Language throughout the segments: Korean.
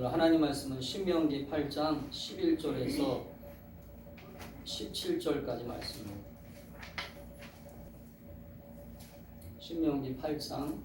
오늘 하나님 말씀은 신명기 8장 11절에서 17절까지 말씀입니다. 신명기 8장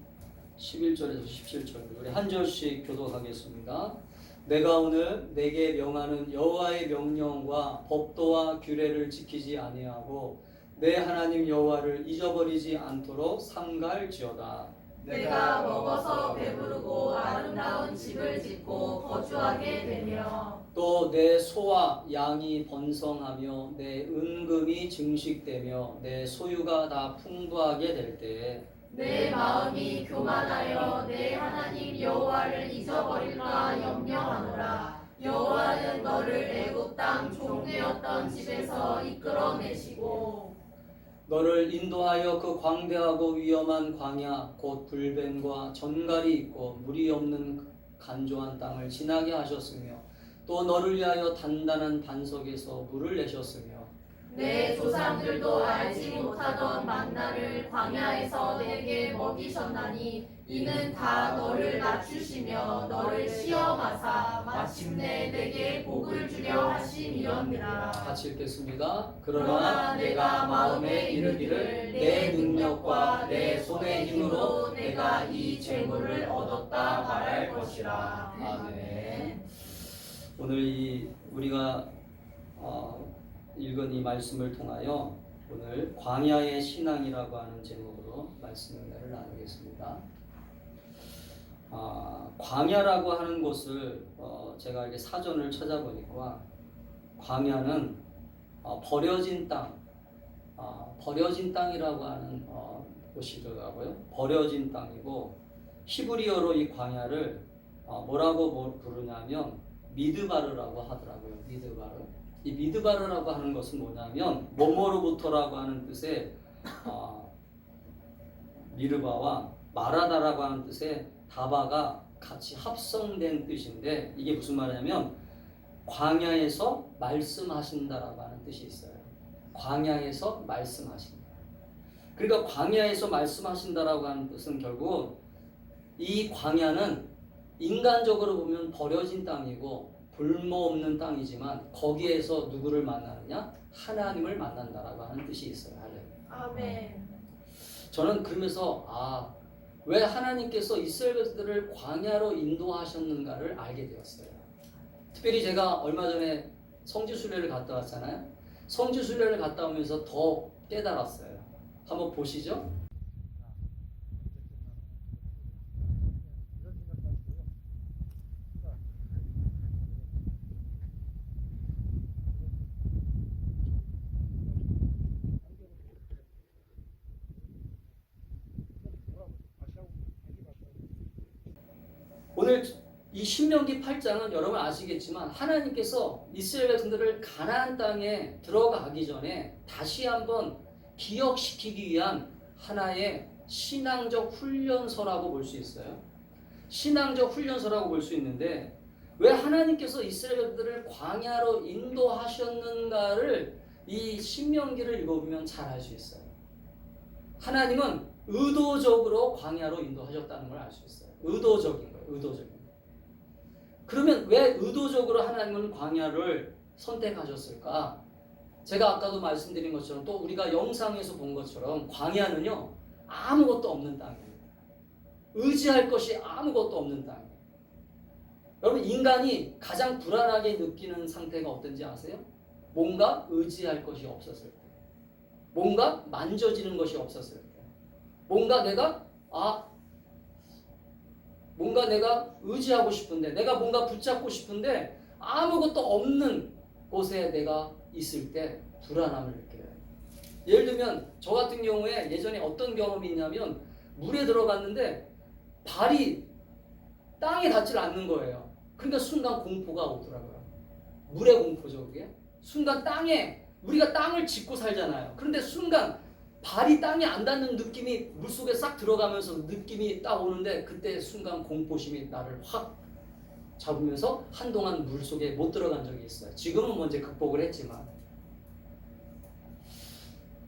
11절에서 17절 우리 한 절씩 교독하겠습니다. 내가 오늘 내게 명하는 여호와의 명령과 법도와 규례를 지키지 아니하고 내 하나님 여호와를 잊어버리지 않도록 삼갈지어다. 내가 먹어서 배부르고 아름다운 집을 짓고 거주하게 되며 또 내 소와 양이 번성하며 내 은금이 증식되며 내 소유가 다 풍부하게 될 때에 내 마음이 교만하여 내 하나님 여호와를 잊어버릴까 염려하노라. 여호와는 너를 애굽 땅 종되었던 집에서 이끌어내시고 너를 인도하여 그 광대하고 위험한 광야 곧 불뱀과 전갈이 있고 물이 없는 간조한 땅을 지나게 하셨으며 또 너를 위하여 단단한 반석에서 물을 내셨으며 내 조상들도 알지 못하던 만나를 광야에서 내게 먹이셨나니 이는 다 너를 낮추시며 너를 시험하사 마침내 내게 복을 주려 하심이었느니라. 같이 읽겠습니다. 그러나 내가 마음에 이르기를 내 능력과 내 손의 힘으로 내가 이 재물을 얻었다 말할 것이라. 아멘. 오늘 우리가 읽은 이 말씀을 통하여 오늘 광야의 신앙이라고 하는 제목으로 말씀을 나누겠습니다. 광야라고 하는 곳을 제가 이렇게 사전을 찾아보니까 광야는 버려진 땅, 버려진 땅이라고 하는 곳이더라고요. 버려진 땅이고 히브리어로 이 광야를 뭐라고 부르냐면 미드바르라고 하더라고요. 미드바르. 이 미드바르라고 하는 것은 뭐냐면 뭐뭐로부터라고 하는 뜻의 미르바와 마라다라고 하는 뜻의 다바가 같이 합성된 뜻인데 이게 무슨 말이냐면 광야에서 말씀하신다라고 하는 뜻이 있어요. 광야에서 말씀하신다. 그러니까 광야에서 말씀하신다라고 하는 뜻은 결국 이 광야는 인간적으로 보면 버려진 땅이고 볼모없는 땅이지만 거기에서 누구를 만나느냐? 하나님을 만난다라고 하는 뜻이 있어요. 아멘. 저는 그러면서 왜 하나님께서 이스라엘 백성들을 광야로 인도하셨는가를 알게 되었어요. 특별히 제가 얼마 전에 성지순례를 갔다 왔잖아요. 성지순례를 갔다 오면서 더 깨달았어요. 한번 보시죠. 오늘 이 신명기 8장은 여러분 아시겠지만 하나님께서 이스라엘 백성들을 가나안 땅에 들어가기 전에 다시 한번 기억시키기 위한 하나의 신앙적 훈련서라고 볼 수 있어요. 신앙적 훈련서라고 볼 수 있는데 왜 하나님께서 이스라엘 백성들을 광야로 인도하셨는가를 이 신명기를 읽어보면 잘 알 수 있어요. 하나님은 의도적으로 광야로 인도하셨다는 걸 알 수 있어요. 의도적인 거예요. 의도적인 거예요. 그러면 왜 의도적으로 하나님은 광야를 선택하셨을까? 제가 아까도 말씀드린 것처럼 또 우리가 영상에서 본 것처럼 광야는요 아무것도 없는 땅입니다. 의지할 것이 아무것도 없는 땅이에요. 여러분 인간이 가장 불안하게 느끼는 상태가 어떤지 아세요? 뭔가 의지할 것이 없었을 때, 뭔가 만져지는 것이 없었을 때, 뭔가 내가 의지하고 싶은데, 내가 뭔가 붙잡고 싶은데 아무것도 없는 곳에 내가 있을 때 불안함을 느껴요. 예를 들면 저 같은 경우에 예전에 어떤 경험이 있냐면 물에 들어갔는데 발이 땅에 닿질 않는 거예요. 그러니까 순간 공포가 오더라고요. 물의 공포죠 그게. 순간 우리가 땅을 짚고 살잖아요. 그런데 순간 발이 땅에 안 닿는 느낌이 물속에 싹 들어가면서 느낌이 딱 오는데 그때 순간 공포심이 나를 확 잡으면서 한동안 물속에 못 들어간 적이 있어요. 지금은 먼저 극복을 했지만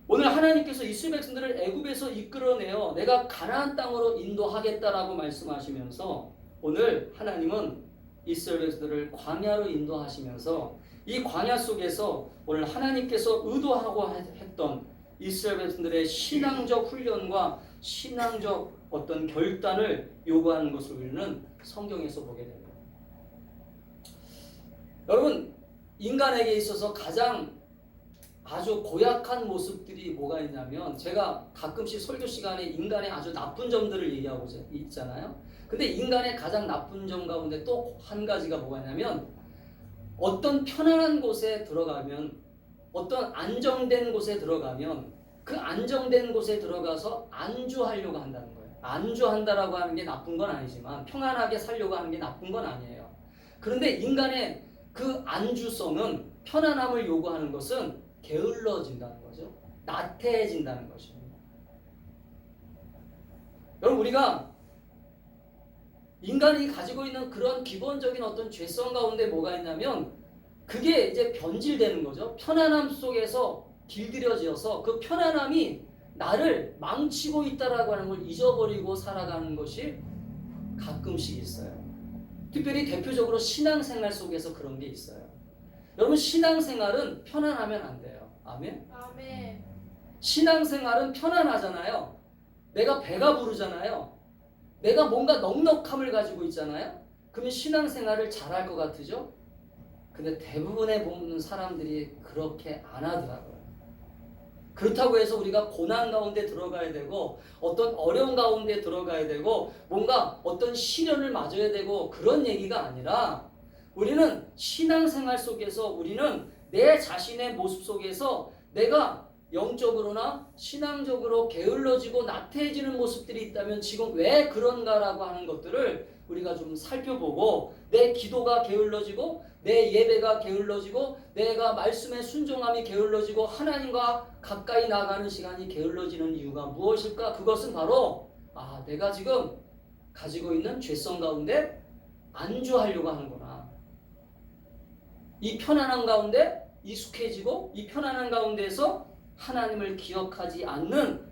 오늘 하나님께서 이스라엘 백성들을 애굽에서 이끌어내어 내가 가나안 땅으로 인도하겠다라고 말씀하시면서 오늘 하나님은 이스라엘 백성들을 광야로 인도하시면서 이 광야 속에서 오늘 하나님께서 의도하고 했던 이스라엘 백성들의 신앙적 훈련과 신앙적 어떤 결단을 요구하는 것을 우리는 성경에서 보게 됩니다. 여러분, 인간에게 있어서 가장 아주 고약한 모습들이 뭐가 있냐면, 제가 가끔씩 설교 시간에 인간의 아주 나쁜 점들을 얘기하고 있잖아요. 근데 인간의 가장 나쁜 점 가운데 또 한 가지가 뭐가 있냐면, 어떤 편안한 곳에 들어가면, 어떤 안정된 곳에 들어가면 그 안정된 곳에 들어가서 안주하려고 한다는 거예요. 안주한다라고 하는 게 나쁜 건 아니지만 평안하게 살려고 하는 게 나쁜 건 아니에요. 그런데 인간의 그 안주성은, 편안함을 요구하는 것은 게을러진다는 거죠. 나태해진다는 것입니다. 여러분, 우리가 인간이 가지고 있는 그런 기본적인 어떤 죄성 가운데 뭐가 있냐면, 그게 이제 변질되는 거죠. 편안함 속에서 길들여져서 그 편안함이 나를 망치고 있다라고 하는 걸 잊어버리고 살아가는 것이 가끔씩 있어요. 특별히 대표적으로 신앙생활 속에서 그런 게 있어요. 여러분, 신앙생활은 편안하면 안 돼요. 아멘? 아멘. 신앙생활은 편안하잖아요. 내가 배가 부르잖아요. 내가 뭔가 넉넉함을 가지고 있잖아요. 그러면 신앙생활을 잘할 것 같으죠? 근데 대부분의 보는 사람들이 그렇게 안 하더라고요. 그렇다고 해서 우리가 고난 가운데 들어가야 되고 어떤 어려움 가운데 들어가야 되고 뭔가 어떤 시련을 맞아야 되고 그런 얘기가 아니라, 우리는 신앙생활 속에서 우리는 내 자신의 모습 속에서 내가 영적으로나 신앙적으로 게을러지고 나태해지는 모습들이 있다면 지금 왜 그런가라고 하는 것들을 우리가 좀 살펴보고, 내 기도가 게을러지고 내 예배가 게을러지고 내가 말씀의 순종함이 게을러지고 하나님과 가까이 나가는 시간이 게을러지는 이유가 무엇일까? 그것은 바로 내가 지금 가지고 있는 죄성 가운데 안주하려고 하는구나. 이 편안한 가운데 익숙해지고 이 편안한 가운데에서 하나님을 기억하지 않는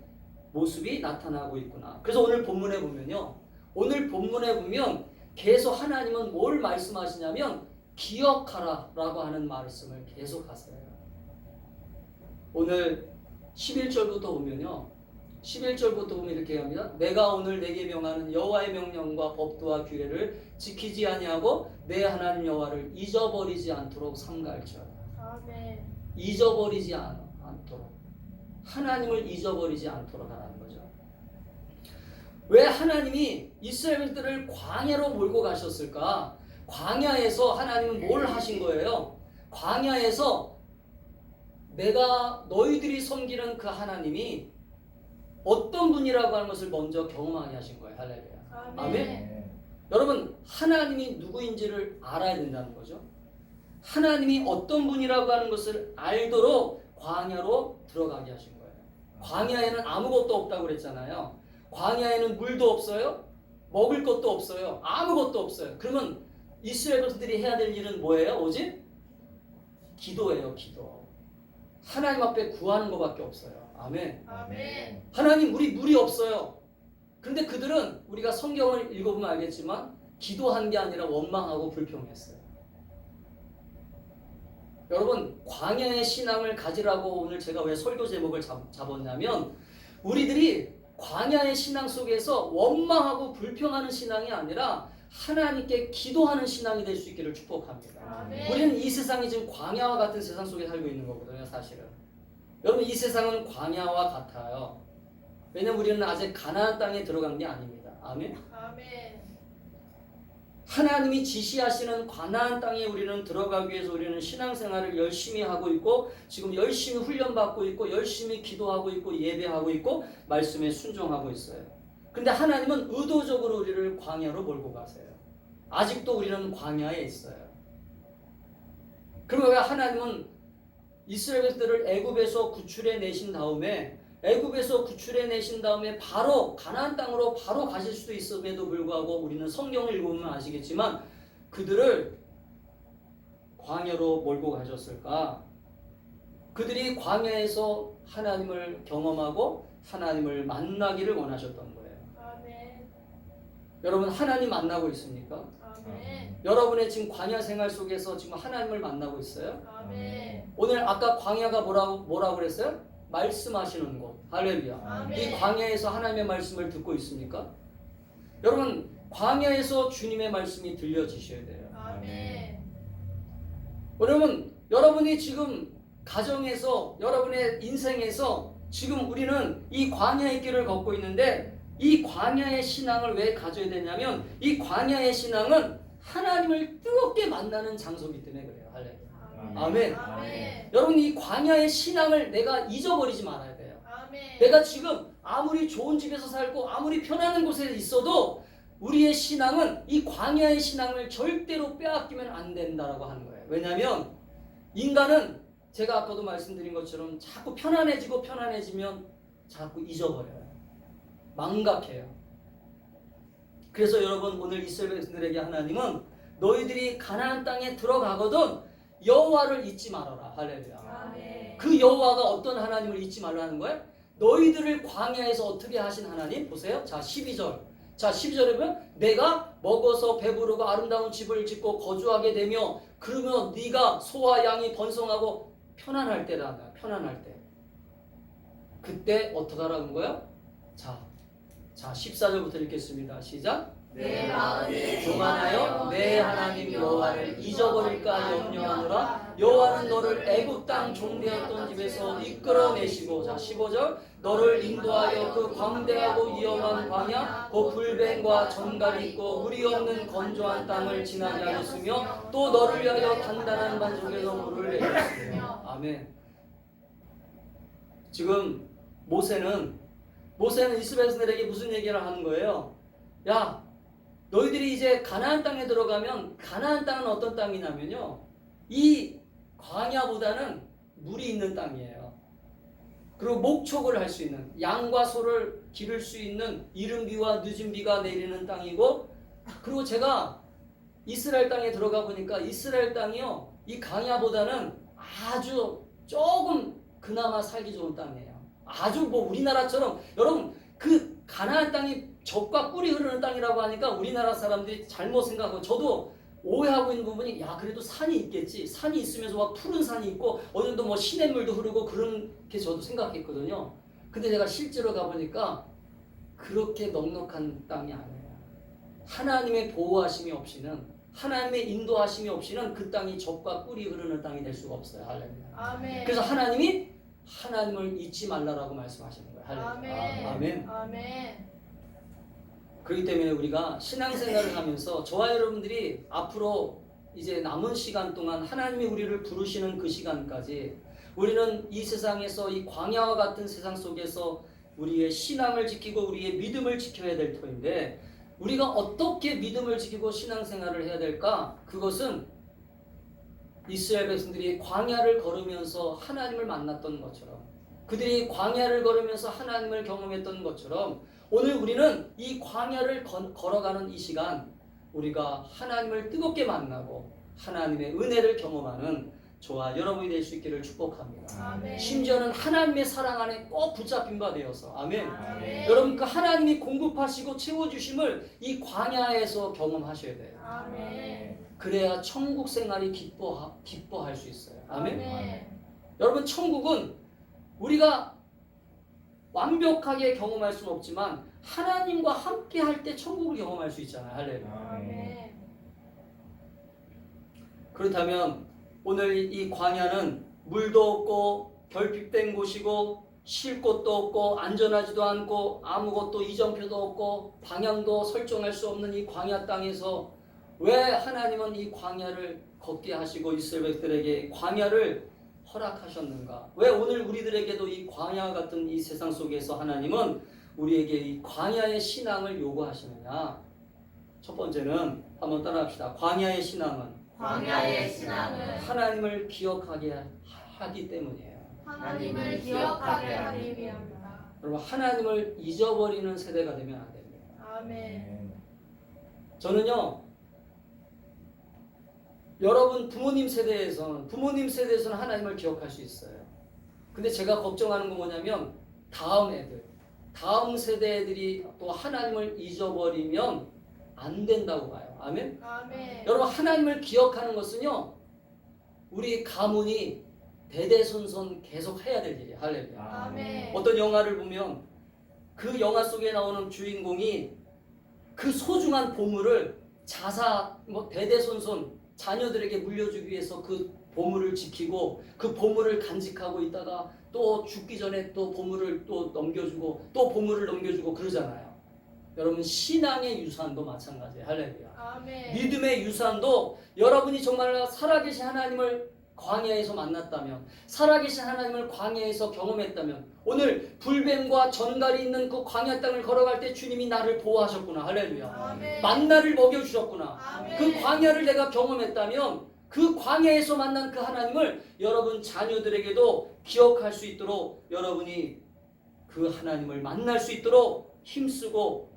모습이 나타나고 있구나. 그래서 오늘 본문에 보면요, 오늘 본문에 보면 계속 하나님은 뭘 말씀하시냐면 기억하라 라고 하는 말씀을 계속 하세요. 오늘 11절부터 보면요, 11절부터 보면 이렇게 합니다. 내가 오늘 내게 명하는 여호와의 명령과 법도와 규례를 지키지 아니하고 내 하나님 여호와를 잊어버리지 않도록 삼가할지어다. 아멘. 잊어버리지 않도록, 하나님을 잊어버리지 않도록 하라는 거죠. 왜 하나님이 이스라엘들을 광야로 몰고 가셨을까? 광야에서 하나님은 뭘 하신 거예요? 광야에서 내가 너희들이 섬기는 그 하나님이 어떤 분이라고 하는 것을 먼저 경험하게 하신 거예요. 할렐루야. 아멘. 여러분, 하나님이 누구인지를 알아야 된다는 거죠. 하나님이 어떤 분이라고 하는 것을 알도록 광야로 들어가게 하신 거예요. 광야에는 아무것도 없다고 그랬잖아요. 광야에는 물도 없어요. 먹을 것도 없어요. 아무것도 없어요. 그러면 이스라엘 백성들이 해야 될 일은 뭐예요? 오직 기도예요. 기도. 하나님 앞에 구하는 것밖에 없어요. 아멘. 아멘. 하나님, 우리 물이 없어요. 그런데 그들은 우리가 성경을 읽어보면 알겠지만 기도한 게 아니라 원망하고 불평했어요. 여러분, 광야의 신앙을 가지라고 오늘 제가 왜 설교 제목을 잡았냐면, 우리들이 광야의 신앙 속에서 원망하고 불평하는 신앙이 아니라 하나님께 기도하는 신앙이 될 수 있기를 축복합니다. 아멘. 우리는 이 세상이 지금 광야와 같은 세상 속에 살고 있는 거거든요, 사실은. 여러분, 이 세상은 광야와 같아요. 왜냐면 우리는 아직 가나안 땅에 들어간 게 아닙니다. 아멘. 아멘. 하나님이 지시하시는 가나안 땅에 우리는 들어가기 위해서 우리는 신앙생활을 열심히 하고 있고, 지금 열심히 훈련받고 있고, 열심히 기도하고 있고, 예배하고 있고, 말씀에 순종하고 있어요. 근데 하나님은 의도적으로 우리를 광야로 몰고 가세요. 아직도 우리는 광야에 있어요. 그러면 왜 하나님은 이스라엘들을 애굽에서 구출해 내신 다음에 바로 가나안 땅으로 바로 가실 수도 있음에도 불구하고, 우리는 성경을 읽으면 아시겠지만 그들을 광야로 몰고 가셨을까? 그들이 광야에서 하나님을 경험하고 하나님을 만나기를 원하셨던 거예요. 아멘. 여러분, 하나님 만나고 있습니까? 아멘. 여러분의 지금 광야 생활 속에서 지금 하나님을 만나고 있어요? 아멘. 오늘 아까 광야가 뭐라고 그랬어요? 말씀하시는 곳. 할렐루야. 아멘. 이 광야에서 하나님의 말씀을 듣고 있습니까? 여러분, 광야에서 주님의 말씀이 들려지셔야 돼요. 아멘. 여러분, 여러분이 지금 가정에서, 여러분의 인생에서 지금 우리는 이 광야의 길을 걷고 있는데, 이 광야의 신앙을 왜 가져야 되냐면, 이 광야의 신앙은 하나님을 뜨겁게 만나는 장소이기 때문에 그래요. 할렐루야. 아멘. 아멘. 여러분, 이 광야의 신앙을 내가 잊어버리지 말아야 돼요. 아멘. 내가 지금 아무리 좋은 집에서 살고 아무리 편안한 곳에 있어도 우리의 신앙은 이 광야의 신앙을 절대로 빼앗기면 안 된다라고 하는 거예요. 왜냐하면 인간은 제가 아까도 말씀드린 것처럼 자꾸 편안해지면 자꾸 잊어버려요. 망각해요. 그래서 여러분, 오늘 이스라엘 백성들에게 하나님은 너희들이 가나안 땅에 들어가거든 여호와를 잊지 말아라. 할렐루야. 아멘. 그 여호와가 어떤 하나님을 잊지 말라는 거예요? 너희들을 광야에서 어떻게 하신 하나님? 보세요. 자, 12절. 자, 12절에 보면 내가 먹어서 배부르고 아름다운 집을 짓고 거주하게 되며 그러면 네가 소와 양이 번성하고 편안할 때라다. 편안할 때. 그때 어떻게 하라는 거예요? 자, 14절부터 읽겠습니다. 시작. 내 마음이 교만하여 내 하나님 여호와를 잊어버릴까 염려하노라. 여호와는 너를 애굽 땅 종되었던 집에서 이끌어내시고, 자 15절, 너를 인도하여 그 광대하고 위험한 광야 그 불뱀과 전갈이 있고 물이 없는 건조한 땅을 지나게 하셨으며 또 너를 위하여 단단한 반석에서 물을 내렸으며. 아멘. 지금 모세는 이스라엘 백성들에게 무슨 얘기를 하는 거예요? 야, 너희들이 이제 가나안 땅에 들어가면 가나안 땅은 어떤 땅이냐면요, 이 광야보다는 물이 있는 땅이에요. 그리고 목축을 할 수 있는, 양과 소를 기를 수 있는 이른 비와 늦은 비가 내리는 땅이고, 그리고 제가 이스라엘 땅에 들어가 보니까 이스라엘 땅이요, 이 광야보다는 아주 조금 그나마 살기 좋은 땅이에요. 아주 뭐 우리나라처럼, 여러분 그 가나안 땅이 젖과 꿀이 흐르는 땅이라고 하니까 우리나라 사람들이 잘못 생각하고, 저도 오해하고 있는 부분이, 야 그래도 산이 있겠지, 산이 있으면서 막 푸른 산이 있고 어느 정도 뭐 시냇물도 흐르고 그렇게 저도 생각했거든요. 근데 제가 실제로 가보니까 그렇게 넉넉한 땅이 아니에요. 하나님의 보호하심이 없이는, 하나님의 인도하심이 없이는 그 땅이 젖과 꿀이 흐르는 땅이 될 수가 없어요. 할렐루야. 아멘. 그래서 하나님을 잊지 말라라고 말씀하시는 거예요. 할렐루야. 아멘. 아멘. 아멘. 그렇기 때문에 우리가 신앙생활을 하면서 저와 여러분들이 앞으로 이제 남은 시간 동안 하나님이 우리를 부르시는 그 시간까지 우리는 이 세상에서, 이 광야와 같은 세상 속에서 우리의 신앙을 지키고 우리의 믿음을 지켜야 될 터인데, 우리가 어떻게 믿음을 지키고 신앙생활을 해야 될까? 그것은 이스라엘 백성들이 광야를 걸으면서 하나님을 만났던 것처럼, 그들이 광야를 걸으면서 하나님을 경험했던 것처럼, 오늘 우리는 이 광야를 걸어가는 이 시간, 우리가 하나님을 뜨겁게 만나고 하나님의 은혜를 경험하는 저와 여러분이 될 수 있기를 축복합니다. 아멘. 심지어는 하나님의 사랑 안에 꼭 붙잡힌 바 되어서, 아멘. 아멘. 여러분, 그 하나님이 공급하시고 채워주심을 이 광야에서 경험하셔야 돼요. 아멘. 그래야 천국 생활이 기뻐할 수 있어요. 아멘. 아멘. 여러분, 천국은 우리가 완벽하게 경험할 수는 없지만 하나님과 함께 할 때 천국을 경험할 수 있잖아요. 할렐루야. 아멘. 그렇다면 오늘 이 광야는 물도 없고 결핍된 곳이고 쉴 곳도 없고 안전하지도 않고 아무것도 이정표도 없고 방향도 설정할 수 없는 이 광야 땅에서 왜 하나님은 이 광야를 걷게 하시고 이스라엘 백성들에게 광야를 허락하셨는가? 왜 오늘 우리들에게도 이 광야 같은 이 세상 속에서 하나님은 우리에게 이 광야의 신앙을 요구하시느냐? 첫 번째는 한번 따라합시다. 광야의 신앙은 하나님을 기억하게 하기 때문이에요. 하나님을 기억하게 하기 위함이다. 여러분, 하나님을 잊어버리는 세대가 되면 안 됩니다. 아멘. 저는요, 여러분 부모님 세대에서는 하나님을 기억할 수 있어요. 근데 제가 걱정하는 건 뭐냐면 다음 세대 애들이 또 하나님을 잊어버리면 안 된다고 봐요. 아멘. 아멘. 여러분 하나님을 기억하는 것은요 우리 가문이 대대손손 계속 해야 될 일이에요. 할렐루야. 아멘. 어떤 영화를 보면 그 영화 속에 나오는 주인공이 그 소중한 보물을 대대손손 자녀들에게 물려주기 위해서 그 보물을 지키고 그 보물을 간직하고 있다가 또 죽기 전에 또 보물을 또 넘겨주고 또 보물을 넘겨주고 그러잖아요. 여러분 신앙의 유산도 마찬가지예요. 할렐루야. 아멘. 믿음의 유산도 여러분이 정말 살아계신 하나님을 광야에서 만났다면, 살아계신 하나님을 광야에서 경험했다면, 오늘 불뱀과 전갈이 있는 그 광야 땅을 걸어갈 때 주님이 나를 보호하셨구나. 할렐루야. 아멘. 만나를 먹여주셨구나. 아멘. 그 광야를 내가 경험했다면 그 광야에서 만난 그 하나님을 여러분 자녀들에게도 기억할 수 있도록 여러분이 그 하나님을 만날 수 있도록 힘쓰고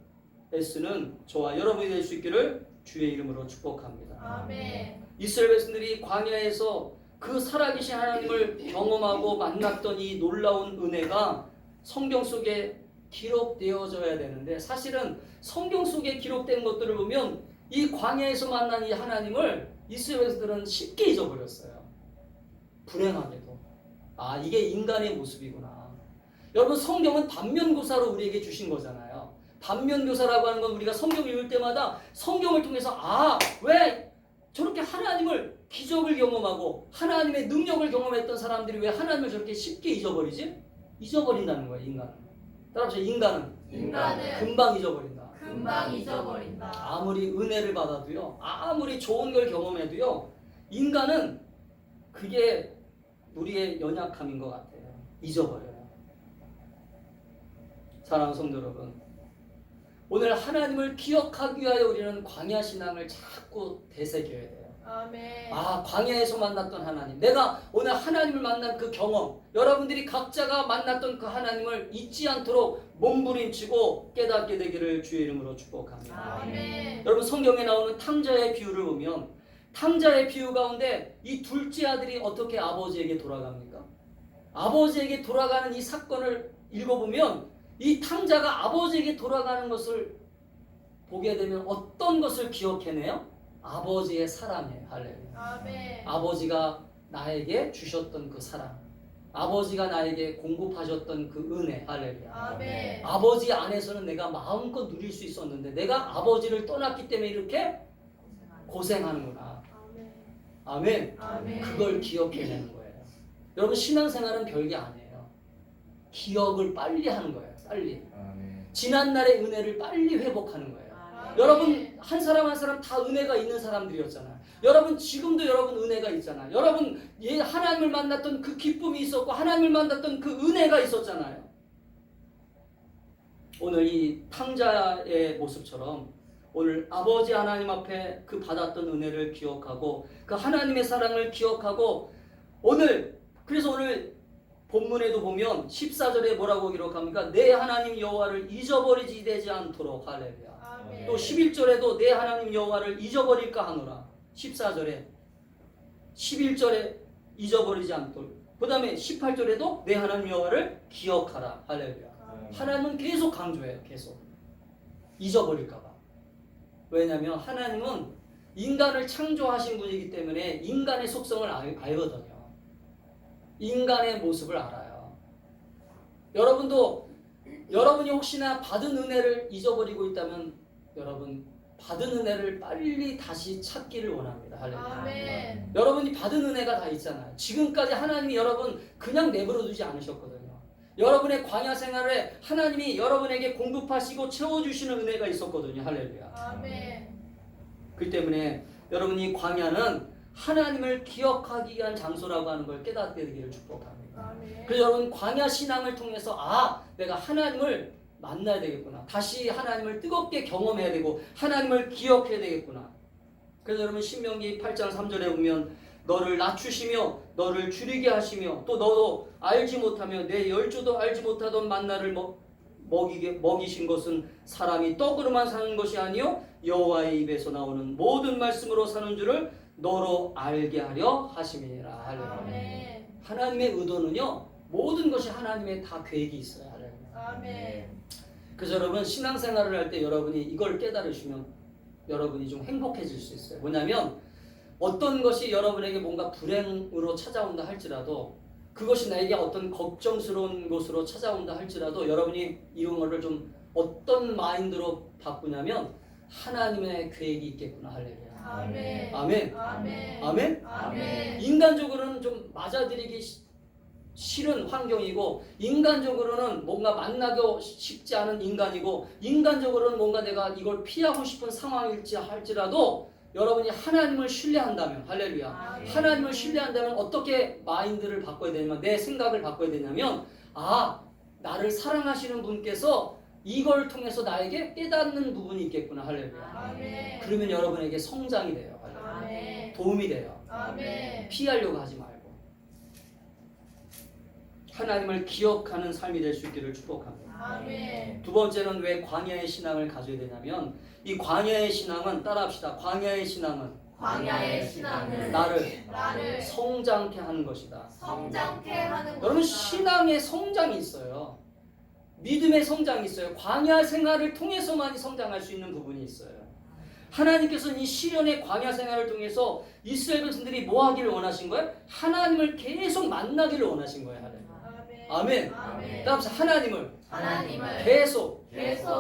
애쓰는 저와 여러분이 될 수 있기를 주의 이름으로 축복합니다. 아멘. 이스라엘 백성들이 광야에서 그 살아계신 하나님을 경험하고 만났던 이 놀라운 은혜가 성경 속에 기록되어져야 되는데 사실은 성경 속에 기록된 것들을 보면 이 광야에서 만난 이 하나님을 이스라엘 백성들은 쉽게 잊어버렸어요. 불행하게도. 아, 이게 인간의 모습이구나. 여러분 성경은 반면교사로 우리에게 주신 거잖아요. 반면교사라고 하는 건 우리가 성경을 읽을 때마다 성경을 통해서 왜 저렇게 하나님을 기적을 경험하고 하나님의 능력을 경험했던 사람들이 왜 하나님을 저렇게 쉽게 잊어버리지? 잊어버린다는 거예요. 인간은. 따라합시다. 인간은 금방 잊어버린다. 금방 잊어버린다. 아무리 은혜를 받아도요, 아무리 좋은 걸 경험해도요, 인간은 그게 우리의 연약함인 것 같아요. 잊어버려요. 사랑하는 성도 여러분, 오늘 하나님을 기억하기 위하여 우리는 광야 신앙을 자꾸 되새겨야 돼요. 아멘. 광야에서 만났던 하나님, 내가 오늘 하나님을 만난 그 경험, 여러분들이 각자가 만났던 그 하나님을 잊지 않도록 몸부림치고 깨닫게 되기를 주의 이름으로 축복합니다. 아멘. 여러분 성경에 나오는 탕자의 비유를 보면 탕자의 비유 가운데 이 둘째 아들이 어떻게 아버지에게 돌아갑니까? 아버지에게 돌아가는 이 사건을 읽어보면 이 탕자가 아버지에게 돌아가는 것을 보게 되면 어떤 것을 기억해내요? 아버지의 사랑이에요. 할렐루야. 아멘. 아버지가 나에게 주셨던 그 사랑, 아버지가 나에게 공급하셨던 그 은혜. 할렐루야. 아멘. 아버지 안에서는 내가 마음껏 누릴 수 있었는데 내가 아버지를 떠났기 때문에 이렇게 고생하는구나. 아멘. 아멘. 그걸 기억해내는 거예요. 여러분 신앙생활은 별게 아니에요. 기억을 빨리 하는 거예요. 빨리. 지난날의 은혜를 빨리 회복하는 거예요. 아멘. 여러분 한 사람 한 사람 다 은혜가 있는 사람들이었잖아요. 여러분 지금도 여러분 은혜가 있잖아요. 여러분 하나님을 만났던 그 기쁨이 있었고 하나님을 만났던 그 은혜가 있었잖아요. 오늘 이 탕자의 모습처럼 오늘 아버지 하나님 앞에 그 받았던 은혜를 기억하고 그 하나님의 사랑을 기억하고 그래서 오늘 본문에도 보면 14절에 뭐라고 기록합니까? 내 하나님 여호와를 잊어버리지 되지 않도록. 할렐루야. 아멘. 또 11절에도 내 하나님 여호와를 잊어버릴까 하노라. 14절에 11절에 잊어버리지 않도록. 그 다음에 18절에도 내 하나님 여호와를 기억하라. 할렐루야. 하나님은 계속 강조해요. 계속. 잊어버릴까 봐. 왜냐하면 하나님은 인간을 창조하신 분이기 때문에 인간의 속성을 알거든요. 인간의 모습을 알아요. 여러분이 혹시나 받은 은혜를 잊어버리고 있다면 여러분 받은 은혜를 빨리 다시 찾기를 원합니다. 할렐루야. 아멘. 여러분이 받은 은혜가 다 있잖아요. 지금까지 하나님이 여러분 그냥 내버려 두지 않으셨거든요. 여러분의 광야 생활에 하나님이 여러분에게 공급하시고 채워주시는 은혜가 있었거든요. 할렐루야. 아멘. 그렇기 때문에 여러분이 광야는 하나님을 기억하기 위한 장소라고 하는 걸 깨닫게 되기를 축복합니다. 아멘. 그래서 여러분 광야 신앙을 통해서 내가 하나님을 만나야 되겠구나. 다시 하나님을 뜨겁게 경험해야 되고 하나님을 기억해야 되겠구나. 그래서 여러분 신명기 8장 3절에 보면 너를 낮추시며 너를 줄이게 하시며 또 너도 알지 못하며 내 열조도 알지 못하던 만나를 먹이신 것은 사람이 떡으로만 사는 것이 아니요 여호와의 입에서 나오는 모든 말씀으로 사는 줄을 너로 알게 하려 하심이니라. 할렐루야. 아멘. 하나님의 의도는요 모든 것이 하나님의 다 계획이 있어요. 할렐루야. 아멘. 그래서 여러분 신앙생활을 할 때 여러분이 이걸 깨달으시면 여러분이 좀 행복해질 수 있어요. 뭐냐면 어떤 것이 여러분에게 뭔가 불행으로 찾아온다 할지라도 그것이 나에게 어떤 걱정스러운 것으로 찾아온다 할지라도 여러분이 이런 거를 좀 어떤 마인드로 바꾸냐면 하나님의 계획이 있겠구나. 할렐루야. 아멘. 아멘. 아멘. 아멘. 아멘. 인간적으로는 좀 맞아들이기 싫은 환경이고 인간적으로는 뭔가 만나기 쉽지 않은 인간이고 인간적으로는 뭔가 내가 이걸 피하고 싶은 상황일지 할지라도 여러분이 하나님을 신뢰한다면 할렐루야. 아멘. 하나님을 신뢰한다면 어떻게 마인드를 바꿔야 되냐면 내 생각을 바꿔야 되냐면 나를 사랑하시는 분께서 이걸 통해서 나에게 깨닫는 부분이 있겠구나. 할렐루야. 아멘. 그러면 여러분에게 성장이 돼요. 할렐루야. 아멘. 도움이 돼요. 아멘. 피하려고 하지 말고 하나님을 기억하는 삶이 될 수 있기를 축복합니다. 아멘. 두 번째는 왜 광야의 신앙을 가져야 되냐면 이 광야의 신앙은 따라합시다. 광야의 신앙은 광야의 신앙은 나를 성장케 하는 것이다. 성장케 하는 여러분 것이다. 신앙의 성장이 있어요. 믿음의 성장이 있어요. 광야 생활을 통해서만 성장할 수 있는 부분이 있어요. 하나님께서는 이 시련의 광야 생활을 통해서 이스라엘 백성들이 뭐 하기를 원하신 거예요? 하나님을 계속 만나기를 원하신 거예요. 아멘. 아멘. 따라서 하나님을 계속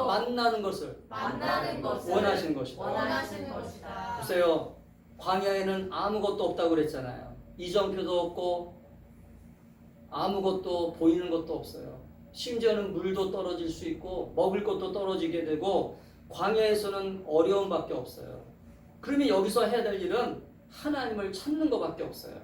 만나는 것을 만나는 것을 원하신 것이다. 원하시는 것이다. 보세요. 광야에는 아무것도 없다고 그랬잖아요. 이정표도 없고 아무것도 보이는 것도 없어요. 심지어는 물도 떨어질 수 있고 먹을 것도 떨어지게 되고 광야에서는 어려움밖에 없어요. 그러면 여기서 해야 될 일은 하나님을 찾는 것밖에 없어요.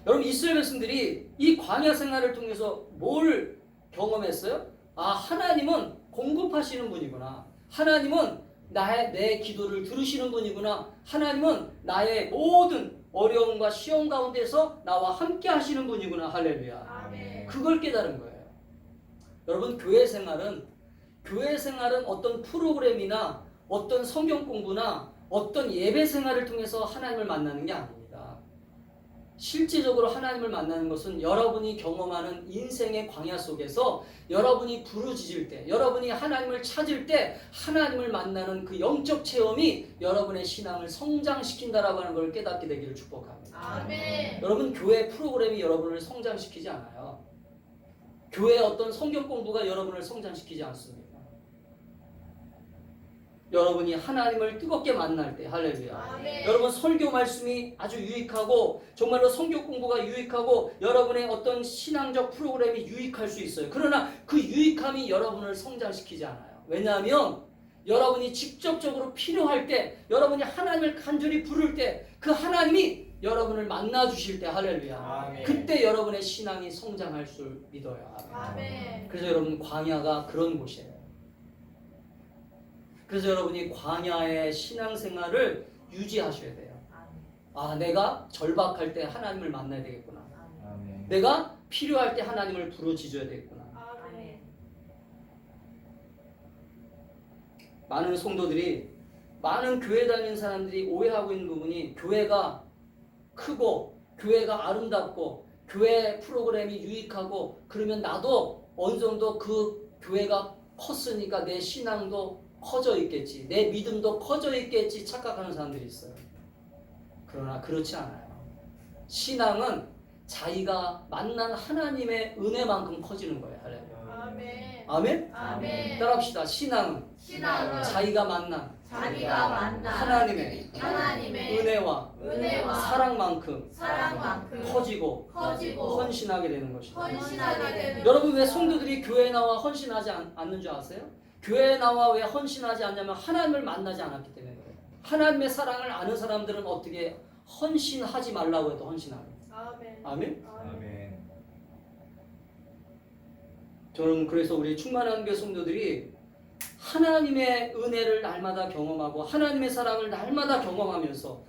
여러분 이스라엘 백성들이 이 광야 생활을 통해서 뭘 경험했어요? 하나님은 공급하시는 분이구나. 하나님은 내 기도를 들으시는 분이구나. 하나님은 나의 모든 어려움과 시험 가운데서 나와 함께 하시는 분이구나. 할렐루야. 아멘. 그걸 깨달은 거예요. 여러분 교회 생활은 어떤 프로그램이나 어떤 성경 공부나 어떤 예배 생활을 통해서 하나님을 만나는 게 아닙니다. 실제적으로 하나님을 만나는 것은 여러분이 경험하는 인생의 광야 속에서 여러분이 부르짖을 때, 여러분이 하나님을 찾을 때 하나님을 만나는 그 영적 체험이 여러분의 신앙을 성장시킨다라고 하는 걸 깨닫게 되기를 축복합니다. 아멘. 여러분 교회 프로그램이 여러분을 성장시키지 않아요. 교회의 어떤 성경 공부가 여러분을 성장시키지 않습니다. 여러분이 하나님을 뜨겁게 만날 때 할렐루야. 아멘. 여러분 설교 말씀이 아주 유익하고 정말로 성경 공부가 유익하고 여러분의 어떤 신앙적 프로그램이 유익할 수 있어요. 그러나 그 유익함이 여러분을 성장시키지 않아요. 왜냐하면 여러분이 직접적으로 필요할 때 여러분이 하나님을 간절히 부를 때 그 하나님이 여러분을 만나 주실 때 할렐루야. 아멘. 그때 여러분의 신앙이 성장할 줄 믿어요. 아멘. 그래서 여러분 광야가 그런 곳이에요. 그래서 여러분이 광야의 신앙생활을 유지하셔야 돼요. 내가 절박할 때 하나님을 만나야 되겠구나. 아멘. 내가 필요할 때 하나님을 부르짖어야 되겠구나. 아멘. 많은 성도들이 많은 교회 다니는 사람들이 오해하고 있는 부분이 교회가 크고 교회가 아름답고 교회 프로그램이 유익하고 그러면 나도 어느 정도 그 교회가 컸으니까 내 신앙도 커져 있겠지. 내 믿음도 커져 있겠지 착각하는 사람들이 있어요. 그러나 그렇지 않아요. 신앙은 자기가 만난 하나님의 은혜만큼 커지는 거예요. 할렐루야. 아멘. 아멘? 아멘. 따라합시다. 신앙은 자기가 만난 하나님의 은혜와 사랑만큼 커지고 헌신하게 되는 것이다. 헌신하게 되는 여러분 왜 성도들이 교회에 나와 헌신하지 않는 줄 아세요? 교회에 나와 왜 헌신하지 않냐면 하나님을 만나지 않았기 때문에 그래요. 하나님의 사랑을 아는 사람들은 어떻게 헌신하지 말라고 해도 헌신합니다. 아멘. 아멘? 아멘. 저는 그래서 우리 충만한 교회 성도들이 하나님의 은혜를 날마다 경험하고 하나님의 사랑을 날마다 경험하면서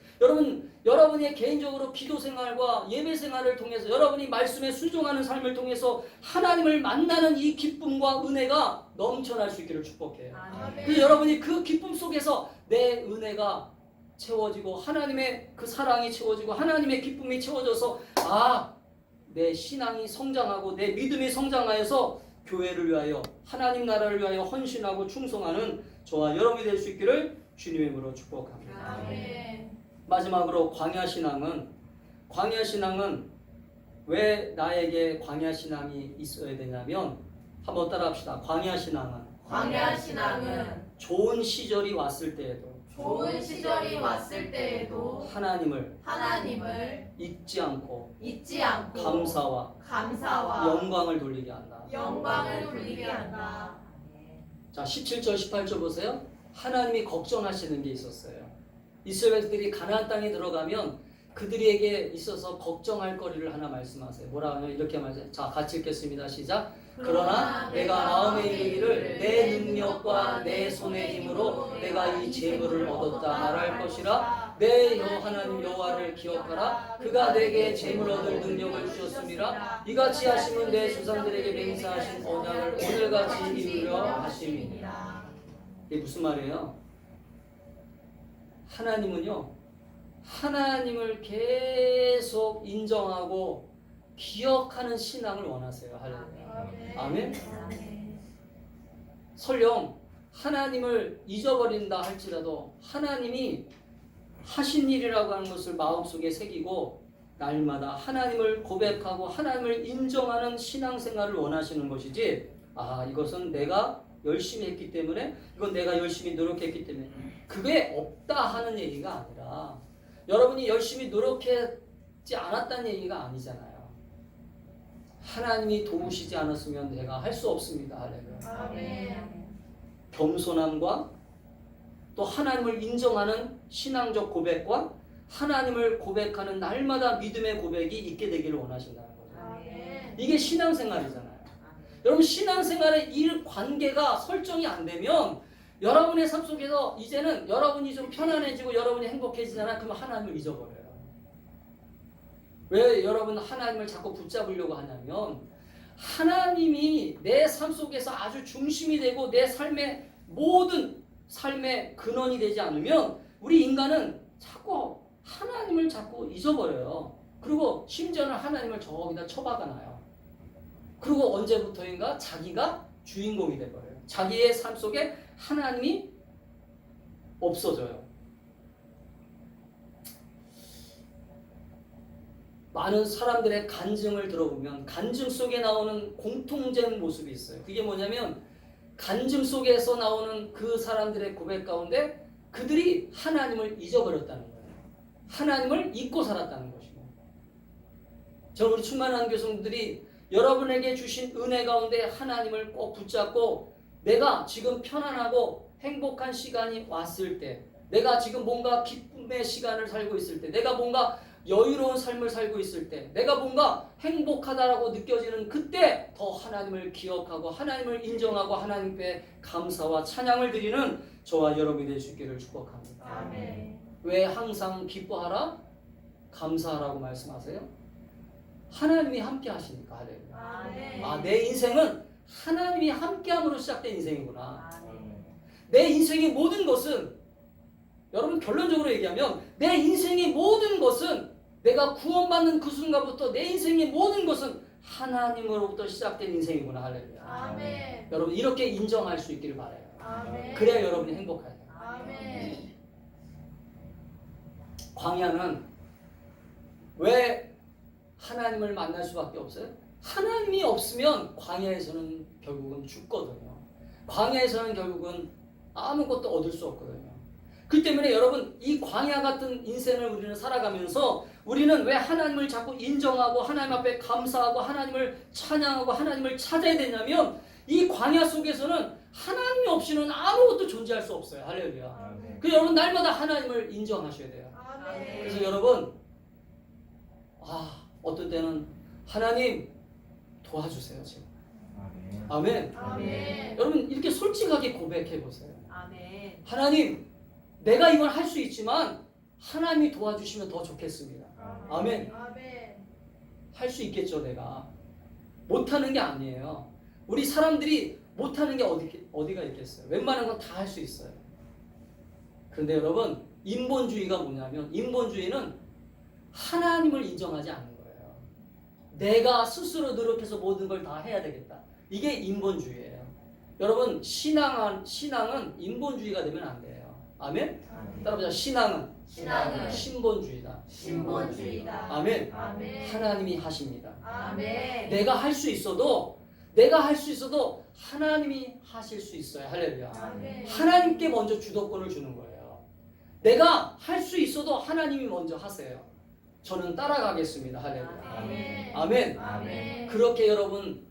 여러분의 개인적으로 기도 생활과 예배 생활을 통해서 여러분이 말씀에 순종하는 삶을 통해서 하나님을 만나는 이 기쁨과 은혜가 넘쳐날 수 있기를 축복해요. 아멘. 그래서 여러분이 그 기쁨 속에서 내 은혜가 채워지고 하나님의 그 사랑이 채워지고 하나님의 기쁨이 채워져서 내 신앙이 성장하고 내 믿음이 성장하여서 교회를 위하여 하나님 나라를 위하여 헌신하고 충성하는 저와 여러분이 될 수 있기를 주님의 이름으로 축복합니다. 아멘. 마지막으로 광야 신앙은 왜 나에게 광야 신앙이 있어야 되냐면 한번 따라합시다. 광야 신앙은 광야 신앙은 좋은 시절이 왔을 때에도 좋은 시절이 왔을 때에도 하나님을 잊지 않고 감사와 영광을 돌리게 한다. 영광을 돌리게 한다. 자, 17절 18절 보세요. 하나님이 걱정하시는 게 있었어요. 이스라엘 백성들이 가나안 땅에 들어가면 그들에게 있어서 걱정할 거리를 하나 말씀하세요. 뭐라 하냐면 이렇게 말해요. 자, 같이 읽겠습니다. 시작. 그러나 내가 마음에 이르기를 내 능력과 내 손의 힘으로 내가 이 재물을 얻었다 말할 것이라. 내 하나님 여호와를 기억하라. 그가 내게 재물 얻을 능력을 주셨음이라. 이같이 하심은 내 조상들에게 맹세하신 언약을 오늘같이 이루려 하심이니라. 이게 무슨 말이에요? 하나님은요, 하나님을 계속 인정하고 기억하는 신앙을 원하세요. 할렐루야. 아멘. 설령 하나님을 잊어버린다 할지라도 하나님이 하신 일이라고 하는 것을 마음속에 새기고 날마다 하나님을 고백하고 하나님을 인정하는 신앙생활을 원하시는 것이지, 아, 이것은 내가 열심히 했기 때문에, 이건 내가 열심히 노력했기 때문에, 그게 없다 하는 얘기가 아니라 여러분이 열심히 노력했지 않았다는 얘기가 아니잖아요. 하나님이 도우시지 않았으면 내가 할 수 없습니다. 할렐루야. 아멘. 겸손함과 또 하나님을 인정하는 신앙적 고백과 하나님을 고백하는 날마다 믿음의 고백이 있게 되기를 원하신다는 거죠. 아멘. 이게 신앙생활이잖아요. 여러분, 신앙생활의 일 관계가 설정이 안 되면 여러분의 삶 속에서 이제는 여러분이 좀 편안해지고 여러분이 행복해지잖아요. 그러면 하나님을 잊어버려요. 왜 여러분 하나님을 자꾸 붙잡으려고 하냐면 하나님이 내 삶 속에서 아주 중심이 되고 내 삶의 모든 삶의 근원이 되지 않으면 우리 인간은 자꾸 하나님을 자꾸 잊어버려요. 그리고 심지어는 하나님을 저기다 처박아놔요. 그리고 언제부터인가 자기가 주인공이 돼버려요. 자기의 삶 속에 하나님이 없어져요. 많은 사람들의 간증을 들어보면 간증 속에 나오는 공통된 모습이 있어요. 그게 뭐냐면 간증 속에서 나오는 그 사람들의 고백 가운데 그들이 하나님을 잊어버렸다는 거예요. 하나님을 잊고 살았다는 것이고, 저는 우리 충만한 교성들이 여러분에게 주신 은혜 가운데 하나님을 꼭 붙잡고 내가 지금 편안하고 행복한 시간이 왔을 때, 내가 지금 뭔가 기쁨의 시간을 살고 있을 때, 내가 뭔가 여유로운 삶을 살고 있을 때, 내가 뭔가 행복하다라고 느껴지는 그때 더 하나님을 기억하고 하나님을 인정하고 하나님께 감사와 찬양을 드리는 저와 여러분이 될 수 있기를 축복합니다. 아멘. 왜 항상 기뻐하라? 감사하라고 말씀하세요? 하나님이 함께 하시니까. 할렐루야. 아멘. 아, 내 인생은 하나님이 함께함으로 시작된 인생이구나. 아멘. 내 인생의 모든 것은, 여러분 결론적으로 얘기하면 내 인생의 모든 것은, 내가 구원받는 그 순간부터 내 인생의 모든 것은 하나님으로부터 시작된 인생이구나. 할렐루야. 아멘. 여러분 이렇게 인정할 수 있기를 바라요. 아멘. 그래야 여러분이 행복해요. 아멘. 광야는 왜 하나님을 만날 수밖에 없어요? 하나님이 없으면 광야에서는 결국은 죽거든요. 광야에서는 결국은 아무것도 얻을 수 없거든요. 그 때문에 여러분, 이 광야 같은 인생을 우리는 살아가면서 우리는 왜 하나님을 자꾸 인정하고 하나님 앞에 감사하고 하나님을 찬양하고 하나님을 찾아야 되냐면, 이 광야 속에서는 하나님이 없이는 아무것도 존재할 수 없어요. 할렐루야. 그 여러분 날마다 하나님을 인정하셔야 돼요. 아멘. 그래서 여러분, 어떤 때는 하나님 도와주세요 지금. 아멘. 아멘. 여러분 이렇게 솔직하게 고백해 보세요. 아멘. 하나님, 내가 이걸 할 수 있지만 하나님이 도와주시면 더 좋겠습니다. 아멘. 아멘. 할 수 있겠죠. 내가 못하는 게 아니에요. 우리 사람들이 못하는 게 어디가 있겠어요. 웬만한 건 다 할 수 있어요. 그런데 여러분, 인본주의가 뭐냐면, 인본주의는 하나님을 인정하지 않는 거예요. 내가 스스로 노력해서 모든 걸 다 해야 되겠다. 이게 인본주의예요. 여러분, 신앙은 인본주의가 되면 안 돼요. 아멘. 따라보자. 신앙은 신앙은 신본주의다. 신본주의다. 아멘. 아멘. 하나님이 하십니다. 아멘. 내가 할 수 있어도 하나님이 하실 수 있어요. 할렐루야. 아멘. 하나님께 먼저 주도권을 주는 거예요. 내가 할 수 있어도 하나님이 먼저 하세요. 저는 따라가겠습니다. 할렐루야. 아멘. 아멘. 아멘. 그렇게 여러분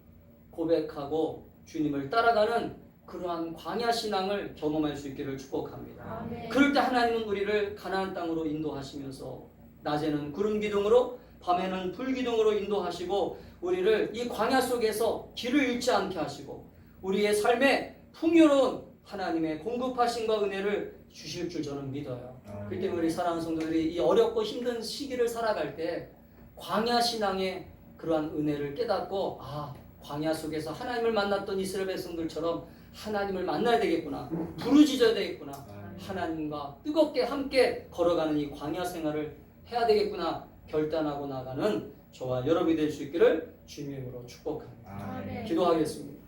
고백하고 주님을 따라가는 그러한 광야 신앙을 경험할 수 있기를 축복합니다. 아멘. 그럴 때 하나님은 우리를 가나안 땅으로 인도하시면서 낮에는 구름 기둥으로 밤에는 불 기둥으로 인도하시고 우리를 이 광야 속에서 길을 잃지 않게 하시고 우리의 삶에 풍요로운 하나님의 공급하심과 은혜를 주실 줄 저는 믿어요. 그렇기 때문에 우리 사랑하는 성도들이 이 어렵고 힘든 시기를 살아갈 때 광야 신앙의 그러한 은혜를 깨닫고 광야 속에서 하나님을 만났던 이스라엘 백성들처럼 하나님을 만나야 되겠구나, 부르짖어야 되겠구나, 하나님과 뜨겁게 함께 걸어가는 이 광야 생활을 해야 되겠구나 결단하고 나가는 저와 여러분이 될 수 있기를 주님으로 축복합니다. 아멘. 기도하겠습니다.